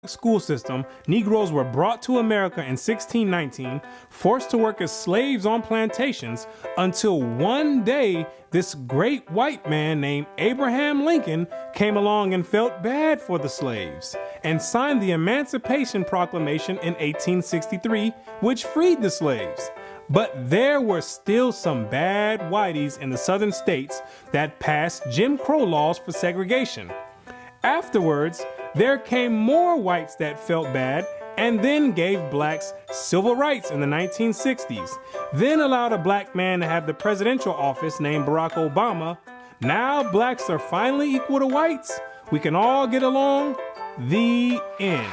school system, Negroes were brought to America in 1619, forced to work as slaves on plantations, until one day this great white man named Abraham Lincoln came along and felt bad for the slaves and signed the Emancipation Proclamation in 1863, which freed the slaves. But there were still some bad whiteys in the southern states that passed Jim Crow laws for segregation. Afterwards, there came more whites that felt bad and then gave blacks civil rights in the 1960s, then allowed a black man to have the presidential office named Barack Obama. Now blacks are finally equal to whites. We can all get along. The end.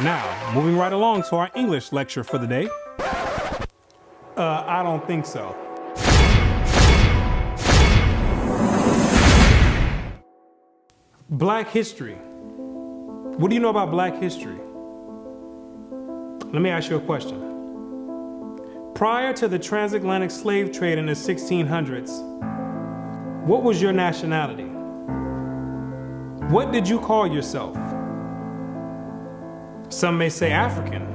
Now, moving right along to our English lecture for the day. I don't think so. Black history. What do you know about black history? Let me ask you a question. Prior to the transatlantic slave trade in the 1600s, what was your nationality? What did you call yourself? Some may say African.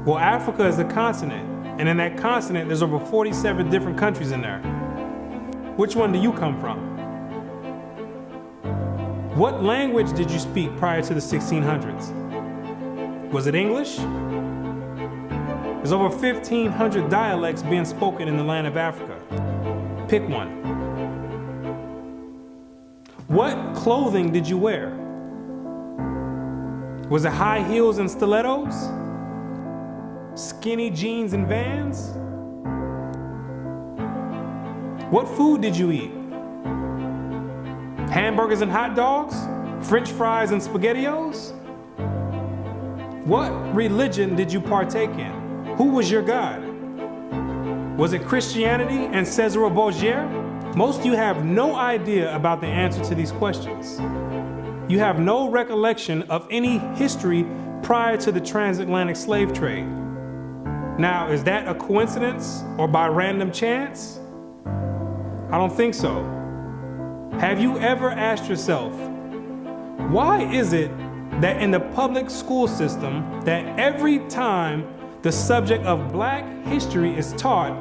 Well, Africa is a continent, and in that continent, there's over 47 different countries in there. Which one do you come from? What language did you speak prior to the 1600s? Was it English? There's over 1,500 dialects being spoken in the land of Africa. Pick one. What clothing did you wear? Was it high heels and stilettos? Skinny jeans and Vans? What food did you eat? Hamburgers and hot dogs? French fries and SpaghettiOs? What religion did you partake in? Who was your God? Was it Christianity and Cesare Borgia? Most of you have no idea about the answer to these questions. You have no recollection of any history prior to the transatlantic slave trade. Now, is that a coincidence or by random chance? I don't think so. Have you ever asked yourself, why is it that in the public school system that every time the subject of black history is taught,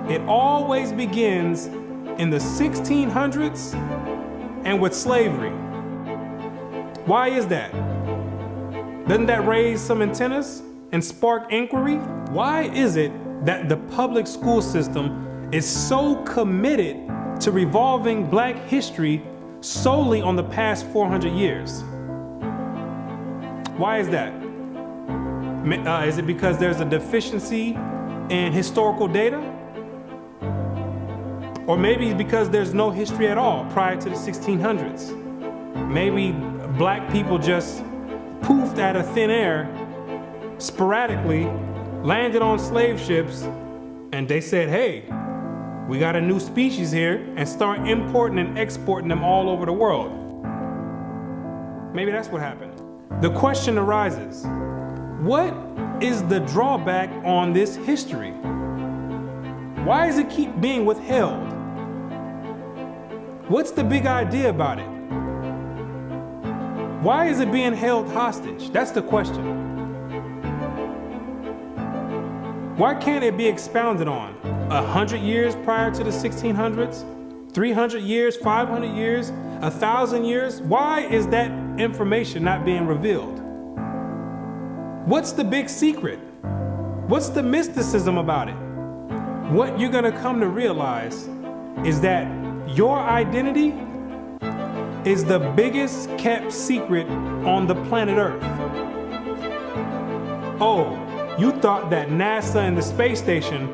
it always begins in the 1600s and with slavery? Why is that? Doesn't that raise some antennas and spark inquiry? Why is it that the public school system is so committed to revolving black history solely on the past 400 years? Why is that? Is it because there's a deficiency in historical data? Or maybe because there's no history at all prior to the 1600s. Maybe black people just poofed out of thin air, sporadically, landed on slave ships, and they said, hey, we got a new species here, and start importing and exporting them all over the world. Maybe that's what happened. The question arises, what is the drawback on this history? Why does it keep being withheld? What's the big idea about it? Why is it being held hostage? That's the question. Why can't it be expounded on? 100 years prior to the 1600s? 300 years, 500 years, 1,000 years? Why is that information not being revealed? What's the big secret? What's the mysticism about it? What you're gonna come to realize is that your identity is the biggest kept secret on the planet Earth. Oh, you thought that NASA and the space station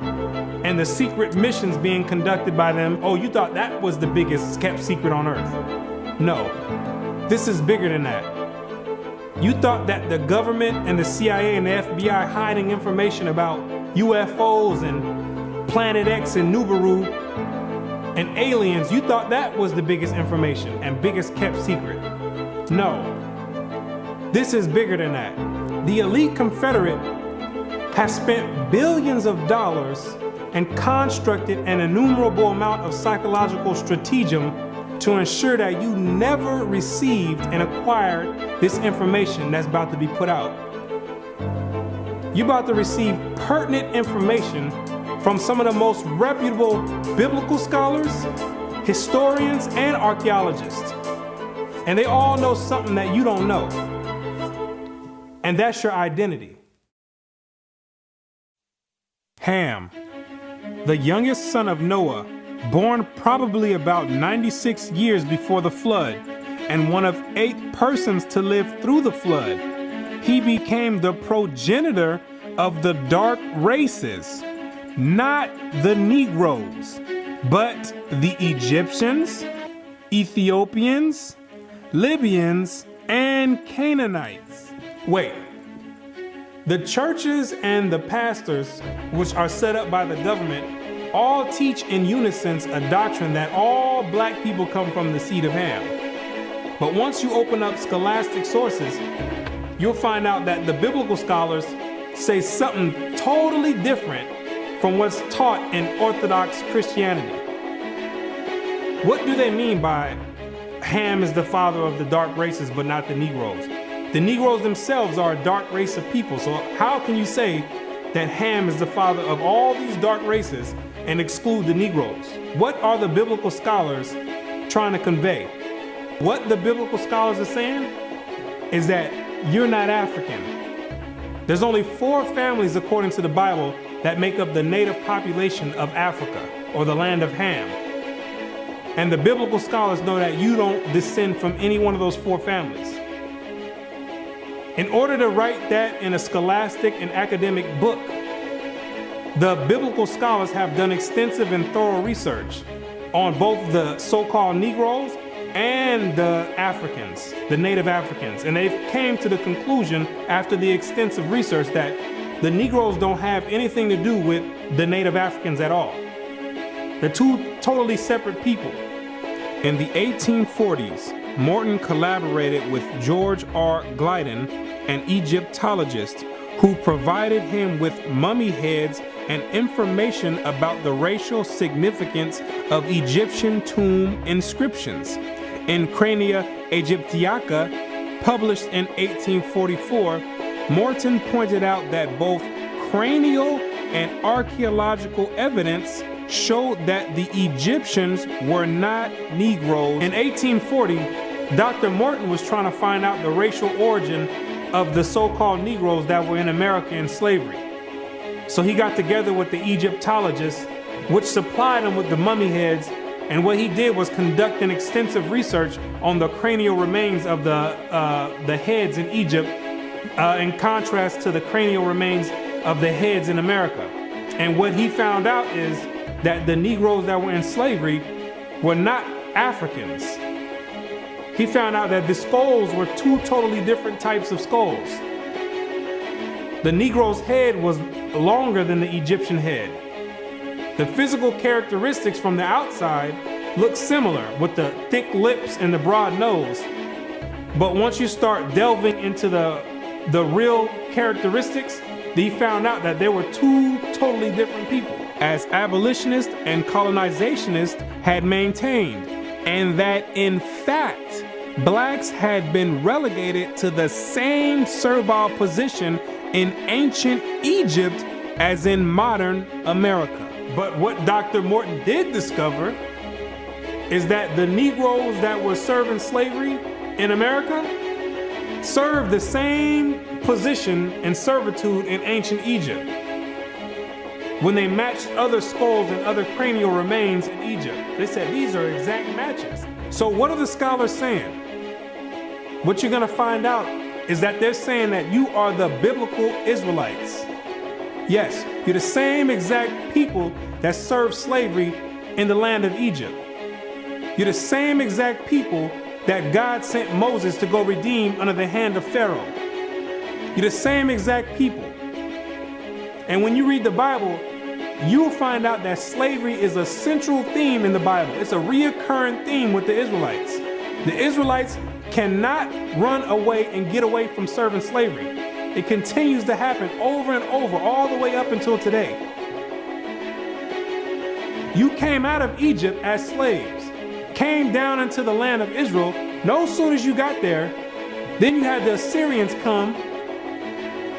and the secret missions being conducted by them, oh, you thought that was the biggest kept secret on Earth. No, this is bigger than that. You thought that the government and the CIA and the FBI hiding information about UFOs and Planet X and Nibiru and aliens, you thought that was the biggest information and biggest kept secret. No, this is bigger than that. The elite Confederate has spent billions of dollars and constructed an innumerable amount of psychological stratagem to ensure that you never received and acquired this information that's about to be put out. You're about to receive pertinent information from some of the most reputable biblical scholars, historians, and archaeologists. And they all know something that you don't know. And that's your identity. Ham, the youngest son of Noah, born probably about 96 years before the flood, and one of 8 persons to live through the flood. He became the progenitor of the dark races, not the Negroes, but the Egyptians, Ethiopians, Libyans, and Canaanites. Wait, the churches and the pastors, which are set up by the government, all teach in unison a doctrine that all black people come from the seed of Ham. But once you open up scholastic sources, you'll find out that the biblical scholars say something totally different from what's taught in Orthodox Christianity. What do they mean by Ham is the father of the dark races but not the Negroes? The Negroes themselves are a dark race of people, so how can you say that Ham is the father of all these dark races and exclude the Negroes? What are the biblical scholars trying to convey? What the biblical scholars are saying is that you're not African. There's only 4 families according to the Bible that make up the native population of Africa, or the land of Ham. And the biblical scholars know that you don't descend from any one of those 4 families. In order to write that in a scholastic and academic book, the biblical scholars have done extensive and thorough research on both the so-called Negroes and the Africans, the native Africans. And they came to the conclusion after the extensive research that the Negroes don't have anything to do with the native Africans at all. They're 2 totally separate people. In the 1840s, Morton collaborated with George R. Glyden, an Egyptologist, who provided him with mummy heads and information about the racial significance of Egyptian tomb inscriptions. In Crania Aegyptiaca, published in 1844, Morton pointed out that both cranial and archaeological evidence showed that the Egyptians were not Negroes. In 1840, Dr. Morton was trying to find out the racial origin of the so-called Negroes that were in America in slavery. So he got together with the Egyptologists, which supplied him with the mummy heads, and what he did was conduct an extensive research on the cranial remains of the heads in Egypt, in contrast to the cranial remains of the heads in America. And what he found out is that the Negroes that were in slavery were not Africans. He found out that the skulls were 2 totally different types of skulls. The Negro's head was longer than the Egyptian head. The physical characteristics from the outside look similar, with the thick lips and the broad nose. But once you start delving into the real characteristics, he found out that there were 2 totally different people, as abolitionists and colonizationists had maintained, and that in fact, blacks had been relegated to the same servile position in ancient Egypt as in modern America. But what Dr. Morton did discover is that the Negroes that were serving slavery in America served the same position and servitude in ancient Egypt when they matched other skulls and other cranial remains in Egypt. They said these are exact matches. So what are the scholars saying? What you're going to find out is that they're saying that you are the biblical Israelites. Yes, you're the same exact people that served slavery in the land of Egypt. You're the same exact people that God sent Moses to go redeem under the hand of Pharaoh. You're the same exact people. And when you read the Bible, you'll find out that slavery is a central theme in the Bible. It's a reoccurring theme with the Israelites. The Israelites cannot run away and get away from serving slavery. It continues to happen over and over, all the way up until today. You came out of Egypt as slaves. came down into the land of Israel, no sooner as you got there, then you had the Assyrians come,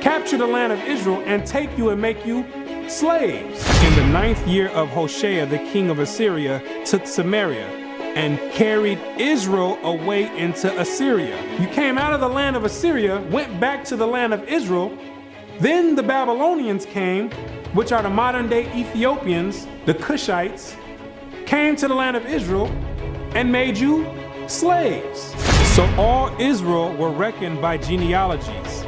capture the land of Israel, and take you and make you slaves. In the 9th year of Hoshea, the king of Assyria took Samaria and carried Israel away into Assyria. You came out of the land of Assyria, went back to the land of Israel. Then the Babylonians came, which are the modern day Ethiopians, the Cushites, came to the land of Israel and made you slaves. So all Israel were reckoned by genealogies.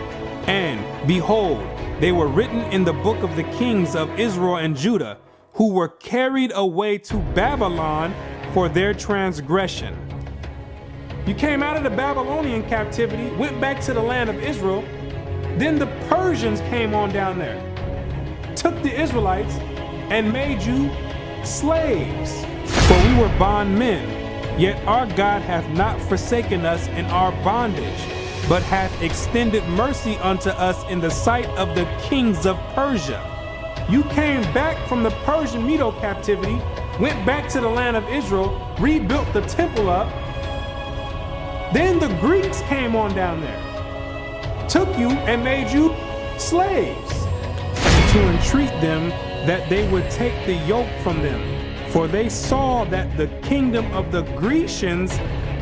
And behold, they were written in the book of the kings of Israel and Judah, who were carried away to Babylon for their transgression. You came out of the Babylonian captivity, went back to the land of Israel. Then the Persians came on down there, took the Israelites and made you slaves. For we were bondmen, yet our God hath not forsaken us in our bondage, but hath extended mercy unto us in the sight of the kings of Persia. You came back from the Persian Medo captivity, went back to the land of Israel, rebuilt the temple up. Then the Greeks came on down there, took you and made you slaves, to entreat them that they would take the yoke from them. For they saw that the kingdom of the Grecians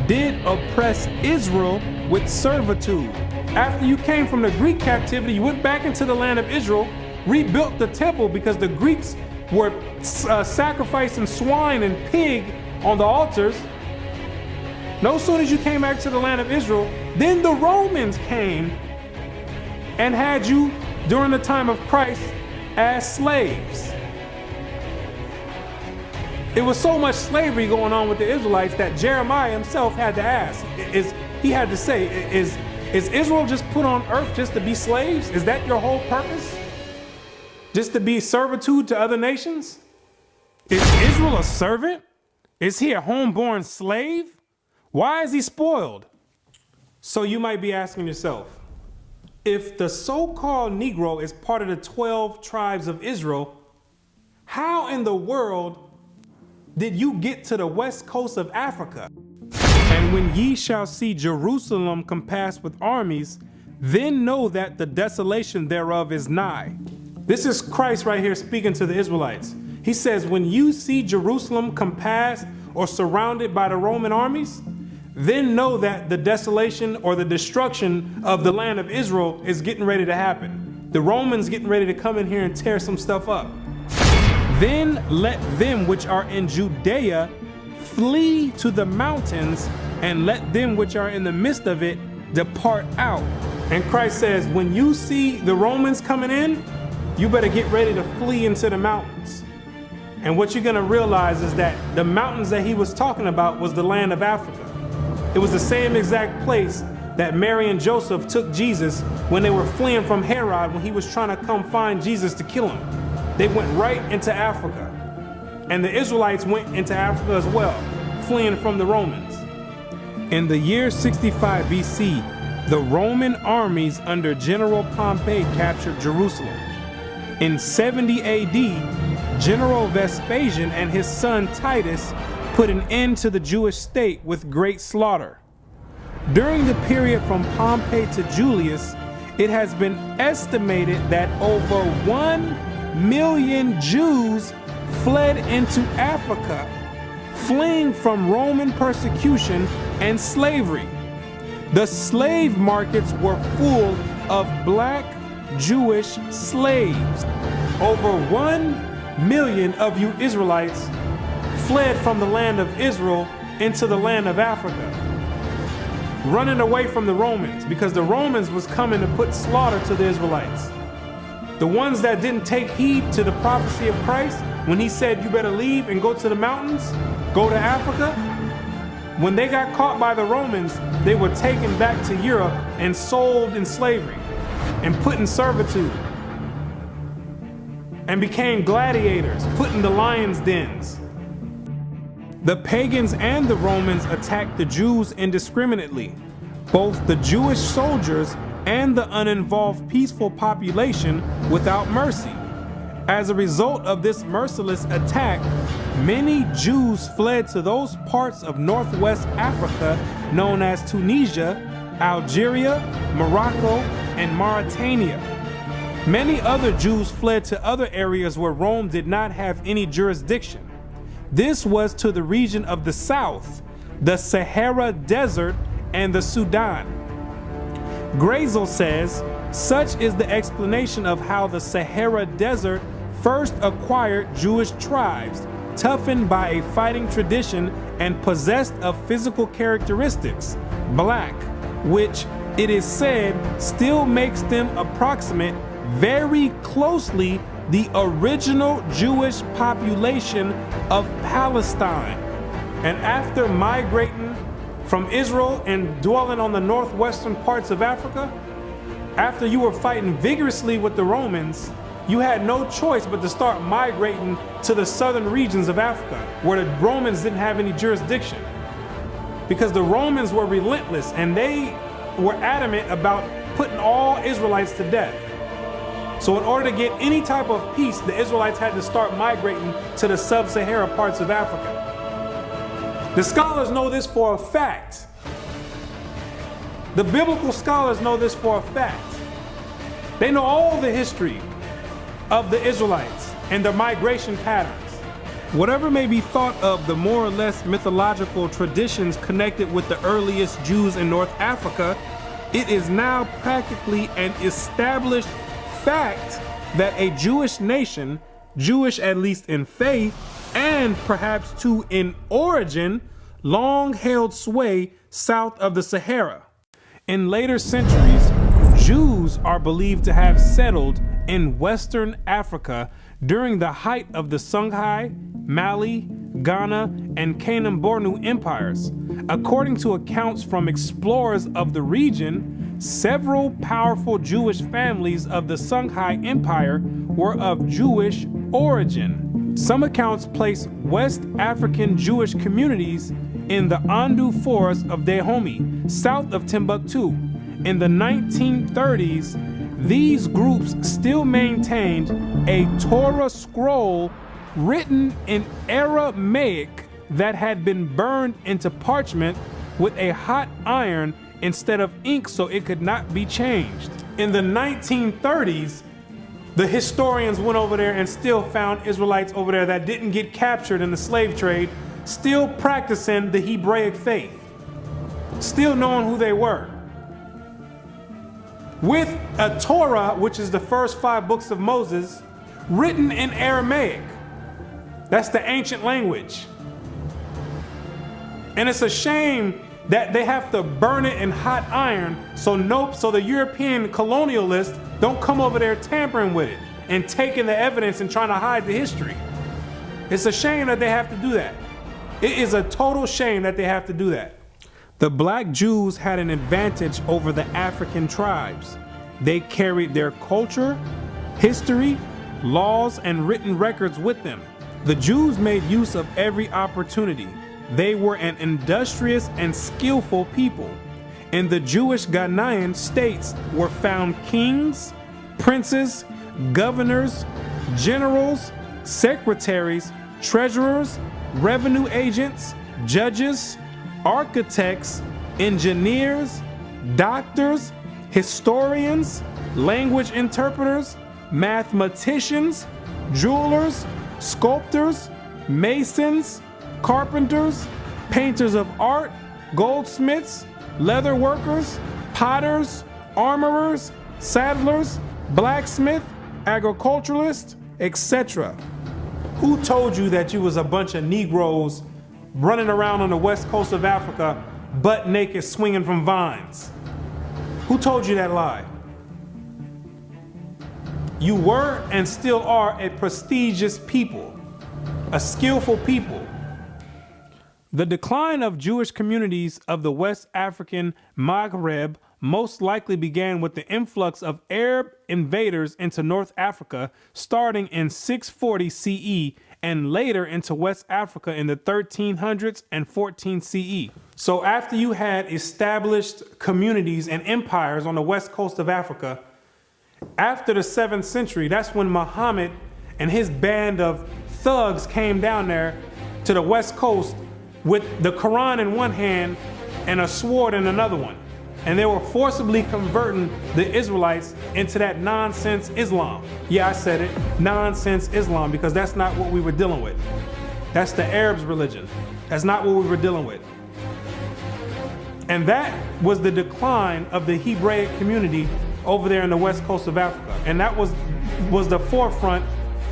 did oppress Israel with servitude. After you came from the Greek captivity, you went back into the land of Israel, rebuilt the temple because the Greeks were sacrificing swine and pig on the altars. No sooner as you came back to the land of Israel, then the Romans came and had you during the time of Christ as slaves. It was so much slavery going on with the Israelites that Jeremiah himself had to ask, is Israel just put on earth just to be slaves? Is that your whole purpose? Just to be servitude to other nations? Is Israel a servant? Is he a homeborn slave? Why is he spoiled? So you might be asking yourself, if the so-called Negro is part of the 12 tribes of Israel, how in the world did you get to the west coast of Africa? And when ye shall see Jerusalem compassed with armies, then know that the desolation thereof is nigh. This is Christ right here speaking to the Israelites. He says, when you see Jerusalem compassed or surrounded by the Roman armies, then know that the desolation or the destruction of the land of Israel is getting ready to happen. The Romans getting ready to come in here and tear some stuff up. Then let them which are in Judea flee to the mountains, and let them which are in the midst of it depart out. And Christ says, when you see the Romans coming in, you better get ready to flee into the mountains. And what you're going to realize is that the mountains that he was talking about was the land of Africa. It was the same exact place that Mary and Joseph took Jesus when they were fleeing from Herod when he was trying to come find Jesus to kill him. They went right into Africa. And the Israelites went into Africa as well, fleeing from the Romans. In the year 65 BC, the Roman armies under General Pompey captured Jerusalem. In 70 AD, General Vespasian and his son Titus put an end to the Jewish state with great slaughter. During the period from Pompey to Julius, it has been estimated that over 1 million Jews fled into Africa, fleeing from Roman persecution and slavery. The slave markets were full of black Jewish slaves. Over 1 million of you Israelites fled from the land of Israel into the land of Africa, running away from the Romans because the Romans was coming to put slaughter to the Israelites. The ones that didn't take heed to the prophecy of Christ when he said you better leave and go to the mountains, go to Africa, when they got caught by the Romans, they were taken back to Europe and sold in slavery and put in servitude and became gladiators, put in the lions' dens. The pagans and the Romans attacked the Jews indiscriminately. Both the Jewish soldiers and the uninvolved peaceful population without mercy. As a result of this merciless attack, many Jews fled to those parts of Northwest Africa known as Tunisia, Algeria, Morocco, and Mauritania. Many other Jews fled to other areas where Rome did not have any jurisdiction. This was to the region of the south, the Sahara Desert, and the Sudan. Grazel says, such is the explanation of how the Sahara Desert first acquired Jewish tribes, toughened by a fighting tradition and possessed of physical characteristics, black, which it is said still makes them approximate very closely the original Jewish population of Palestine. And after migrating from Israel and dwelling on the northwestern parts of Africa, after you were fighting vigorously with the Romans, you had no choice but to start migrating to the southern regions of Africa, where the Romans didn't have any jurisdiction. Because the Romans were relentless and they were adamant about putting all Israelites to death. So in order to get any type of peace, the Israelites had to start migrating to the sub-Sahara parts of Africa. The scholars know this for a fact. The biblical scholars know this for a fact. They know all the history of the Israelites and their migration patterns. Whatever may be thought of the more or less mythological traditions connected with the earliest Jews in North Africa, it is now practically an established fact that a Jewish nation, Jewish at least in faith, and perhaps too in origin, long held sway south of the Sahara. In later centuries, Jews are believed to have settled in Western Africa during the height of the Songhai, Mali, Ghana, and Kanem-Bornu empires. According to accounts from explorers of the region, several powerful Jewish families of the Songhai Empire were of Jewish origin. Some accounts place West African Jewish communities in the Andu Forest of Dahomey, south of Timbuktu. In the 1930s, these groups still maintained a Torah scroll written in Aramaic that had been burned into parchment with a hot iron instead of ink so it could not be changed. In the 1930s, the historians went over there and still found Israelites over there that didn't get captured in the slave trade, still practicing the Hebraic faith, still knowing who they were. With a Torah, which is the first 5 books of Moses, written in Aramaic. That's the ancient language. And it's a shame that they have to burn it in hot iron so the European colonialists don't come over there tampering with it and taking the evidence and trying to hide the history. It's a shame that they have to do that. It is a total shame that they have to do that. The black Jews had an advantage over the African tribes. They carried their culture, history, laws, and written records with them. The Jews made use of every opportunity. They were an industrious and skillful people. In the Jewish Ghanaian states were found kings, princes, governors, generals, secretaries, treasurers, revenue agents, judges, architects, engineers, doctors, historians, language interpreters, mathematicians, jewelers, sculptors, masons, carpenters, painters of art, goldsmiths, leather workers, potters, armorers, saddlers, blacksmith, agriculturalists, etc. Who told you that you was a bunch of Negroes running around on the west coast of Africa, butt naked, swinging from vines? Who told you that lie? You were and still are a prestigious people, a skillful people. The decline of Jewish communities of the West African Maghreb most likely began with the influx of Arab invaders into North Africa starting in 640 CE and later into West Africa in the 1300s and 14 CE. So after you had established communities and empires on the west coast of Africa, after the 7th century, that's when Muhammad and his band of thugs came down there to the West Coast with the Quran in one hand and a sword in another one. And they were forcibly converting the Israelites into that nonsense Islam. Yeah, I said it, nonsense Islam, because that's not what we were dealing with. That's the Arabs' religion. That's not what we were dealing with. And that was the decline of the Hebraic community over there in the west coast of Africa. And that was the forefront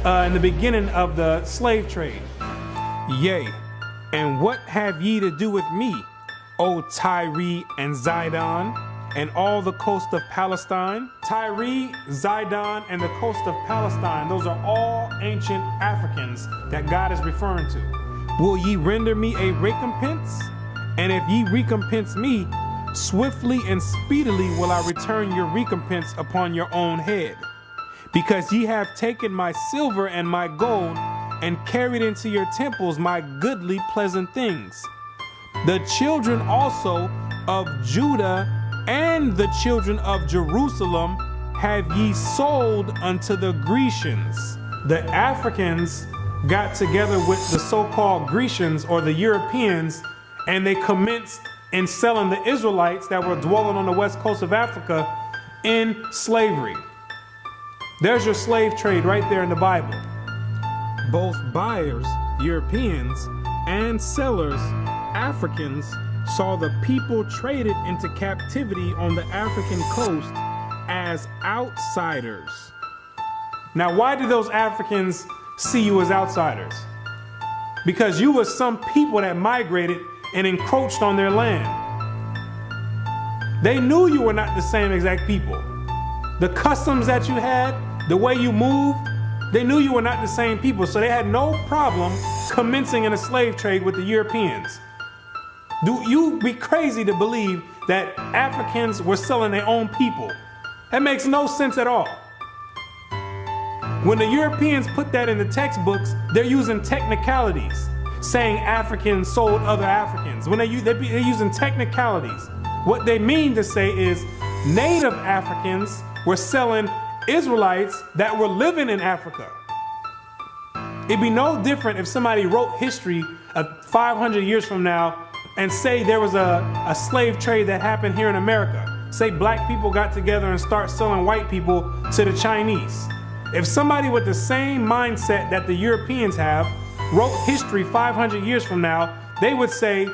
in the beginning of the slave trade. Yea, and what have ye to do with me, O Tyre and Zidon, and all the coast of Palestine? Tyre, Zidon, and the coast of Palestine, those are all ancient Africans that God is referring to. Will ye render me a recompense? And if ye recompense me, swiftly and speedily will I return your recompense upon your own head. Because ye have taken my silver and my gold, and carried into your temples my goodly pleasant things. The children also of Judah and the children of Jerusalem have ye sold unto the Grecians. The Africans got together with the so-called Grecians or the Europeans, and they commenced in selling the Israelites that were dwelling on the west coast of Africa in slavery. There's your slave trade right there in the Bible. Both buyers, Europeans, and sellers, Africans, saw the people traded into captivity on the African coast as outsiders. Now, why did those Africans see you as outsiders? Because you were some people that migrated and encroached on their land. They knew you were not the same exact people. The customs that you had, the way you moved, they knew you were not the same people, so they had no problem commencing in a slave trade with the Europeans. Do you be crazy to believe that Africans were selling their own people? That makes no sense at all. When the Europeans put that in the textbooks, they're using technicalities, saying Africans sold other Africans. When they're using technicalities, what they mean to say is native Africans were selling Israelites that were living in Africa. It'd be no different if somebody wrote history of 500 years from now and say there was a slave trade that happened here in America. Say black people got together and start selling white people to the Chinese. If somebody with the same mindset that the Europeans have wrote history 500 years from now, they would say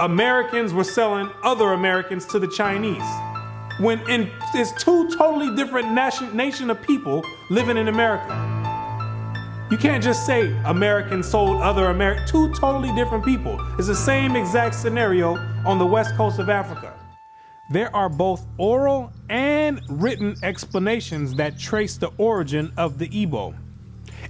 Americans were selling other Americans to the Chinese. When it's two totally different nation of people living in America. You can't just say Americans sold other Americans. Two totally different people. It's the same exact scenario on the west coast of Africa. There are both oral and written explanations that trace the origin of the Igbo.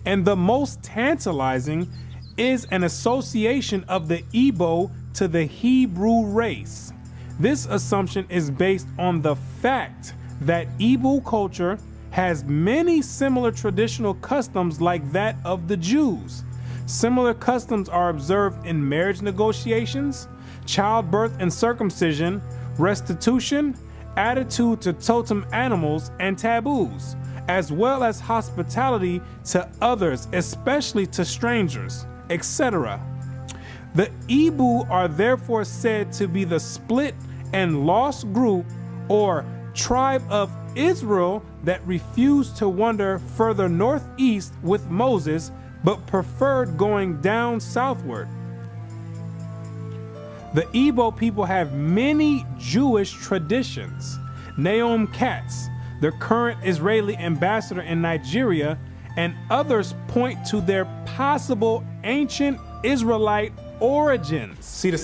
And the most tantalizing is an association of the Igbo to the Hebrew race. This assumption is based on the fact that Igbo culture has many similar traditional customs like that of the Jews. Similar customs are observed in marriage negotiations, childbirth and circumcision, restitution, attitude to totem animals and taboos, as well as hospitality to others, especially to strangers, etc. The Igbo are therefore said to be the split and lost group or tribe of Israel that refused to wander further northeast with Moses, but preferred going down southward. The Igbo people have many Jewish traditions. Naomi Katz, the current Israeli ambassador in Nigeria, and others point to their possible ancient Israelite origins. See the